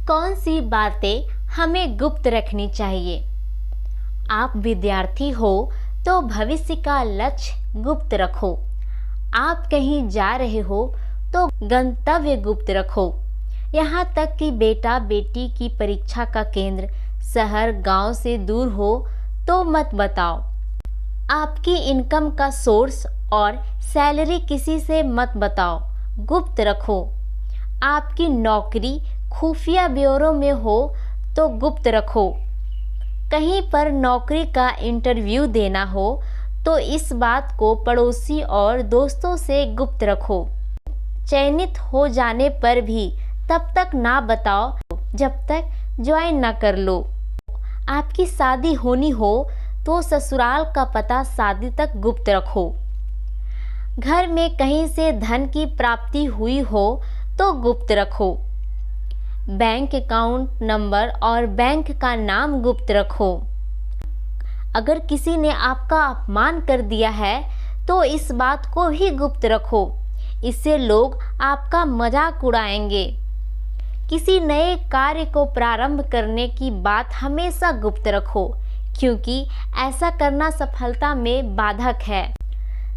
कौन सी बातें हमें गुप्त रखनी चाहिए? आप विद्यार्थी हो तो भविष्य का लक्ष्य गुप्त रखो। आप कहीं जा रहे हो तो गंतव्य गुप्त रखो। यहाँ तक कि बेटा बेटी की परीक्षा का केंद्र शहर गांव से दूर हो तो मत बताओ। आपकी इनकम का सोर्स और सैलरी किसी से मत बताओ, गुप्त रखो। आपकी नौकरी खुफिया ब्यूरो में हो तो गुप्त रखो। कहीं पर नौकरी का इंटरव्यू देना हो तो इस बात को पड़ोसी और दोस्तों से गुप्त रखो। चयनित हो जाने पर भी तब तक ना बताओ जब तक ज्वाइन ना कर लो। आपकी शादी होनी हो तो ससुराल का पता शादी तक गुप्त रखो। घर में कहीं से धन की प्राप्ति हुई हो तो गुप्त रखो। बैंक अकाउंट नंबर और बैंक का नाम गुप्त रखो। अगर किसी ने आपका अपमान कर दिया है तो इस बात को भी गुप्त रखो, इससे लोग आपका मजाक उड़ाएंगे। किसी नए कार्य को प्रारंभ करने की बात हमेशा गुप्त रखो, क्योंकि ऐसा करना सफलता में बाधक है।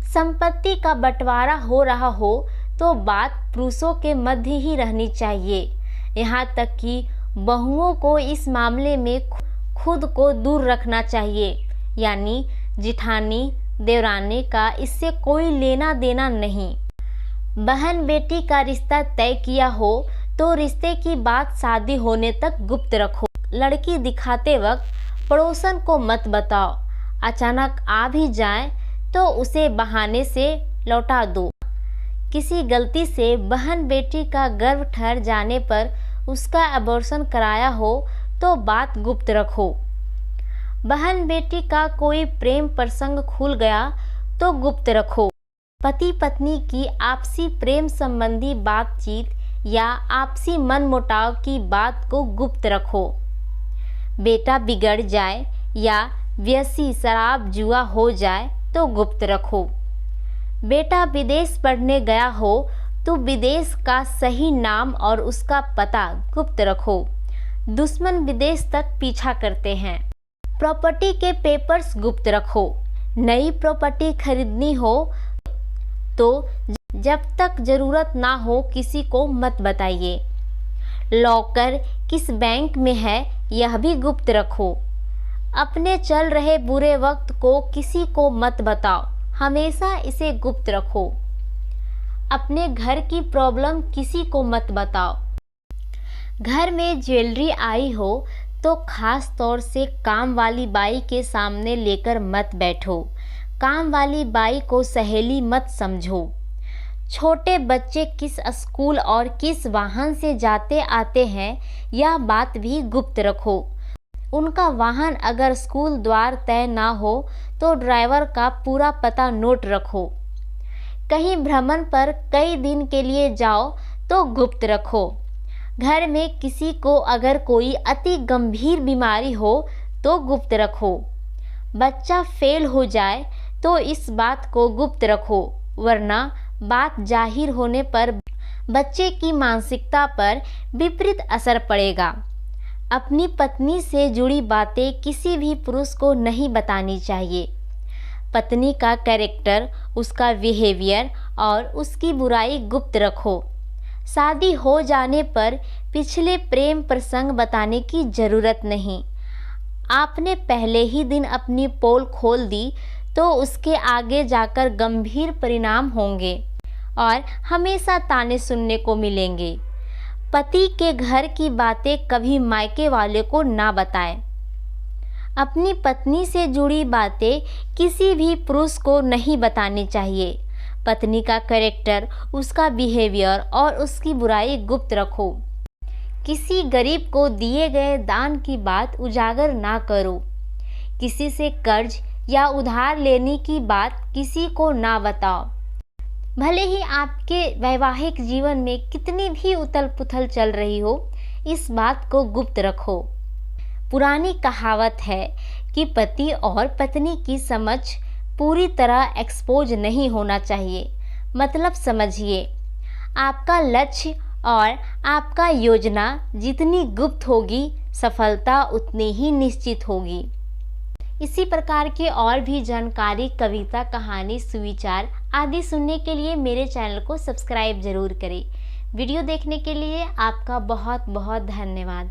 संपत्ति का बंटवारा हो रहा हो तो बात पुरुषों के मध्य ही रहनी चाहिए। यहाँ तक कि बहुओं को इस मामले में खुद को दूर रखना चाहिए, यानी जिठानी देवरानी का इससे कोई लेना देना नहीं। बहन बेटी का रिश्ता तय किया हो तो रिश्ते की बात शादी होने तक गुप्त रखो। लड़की दिखाते वक्त पड़ोसन को मत बताओ। अचानक आ भी जाए तो उसे बहाने से लौटा दो। किसी गलती से बहन बेटी का गर्भ ठहर जाने पर उसका अबॉर्शन कराया हो तो बात गुप्त रखो। बहन बेटी का कोई प्रेम प्रसंग खुल गया तो गुप्त रखो। पति पत्नी की आपसी प्रेम संबंधी बातचीत या आपसी मनमुटाव की बात को गुप्त रखो। बेटा बिगड़ जाए या व्यसी शराब जुआ हो जाए तो गुप्त रखो। बेटा विदेश पढ़ने गया हो तो विदेश का सही नाम और उसका पता गुप्त रखो। दुश्मन विदेश तक पीछा करते हैं। प्रॉपर्टी के पेपर्स गुप्त रखो। नई प्रॉपर्टी खरीदनी हो तो जब तक जरूरत ना हो किसी को मत बताइए। लॉकर किस बैंक में है यह भी गुप्त रखो। अपने चल रहे बुरे वक्त को किसी को मत बताओ, हमेशा इसे गुप्त रखो। अपने घर की प्रॉब्लम किसी को मत बताओ। घर में ज्वेलरी आई हो तो खास तौर से काम वाली बाई के सामने लेकर मत बैठो। काम वाली बाई को सहेली मत समझो। छोटे बच्चे किस स्कूल और किस वाहन से जाते आते हैं यह बात भी गुप्त रखो। उनका वाहन अगर स्कूल द्वार तय ना हो तो ड्राइवर का पूरा पता नोट रखो। कहीं भ्रमण पर कई दिन के लिए जाओ तो गुप्त रखो। घर में किसी को अगर कोई अति गंभीर बीमारी हो तो गुप्त रखो। बच्चा फेल हो जाए तो इस बात को गुप्त रखो, वरना बात जाहिर होने पर बच्चे की मानसिकता पर विपरीत असर पड़ेगा। अपनी पत्नी से जुड़ी बातें किसी भी पुरुष को नहीं बतानी चाहिए। पत्नी का कैरेक्टर, उसका बिहेवियर और उसकी बुराई गुप्त रखो। शादी हो जाने पर पिछले प्रेम प्रसंग बताने की ज़रूरत नहीं। आपने पहले ही दिन अपनी पोल खोल दी तो उसके आगे जाकर गंभीर परिणाम होंगे और हमेशा ताने सुनने को मिलेंगे। पति के घर की बातें कभी मायके वाले को ना बताएं। अपनी पत्नी से जुड़ी बातें किसी भी पुरुष को नहीं बतानी चाहिए। पत्नी का कैरेक्टर, उसका बिहेवियर और उसकी बुराई गुप्त रखो। किसी गरीब को दिए गए दान की बात उजागर ना करो। किसी से कर्ज या उधार लेने की बात किसी को ना बताओ। भले ही आपके वैवाहिक जीवन में कितनी भी उथल पुथल चल रही हो, इस बात को गुप्त रखो। पुरानी कहावत है कि पति और पत्नी की समझ पूरी तरह एक्सपोज नहीं होना चाहिए। मतलब समझिए, आपका लक्ष्य और आपका योजना जितनी गुप्त होगी सफलता उतनी ही निश्चित होगी। इसी प्रकार के और भी जानकारी, कविता, कहानी, सुविचार आदि सुनने के लिए मेरे चैनल को सब्सक्राइब जरूर करें। वीडियो देखने के लिए आपका बहुत बहुत धन्यवाद।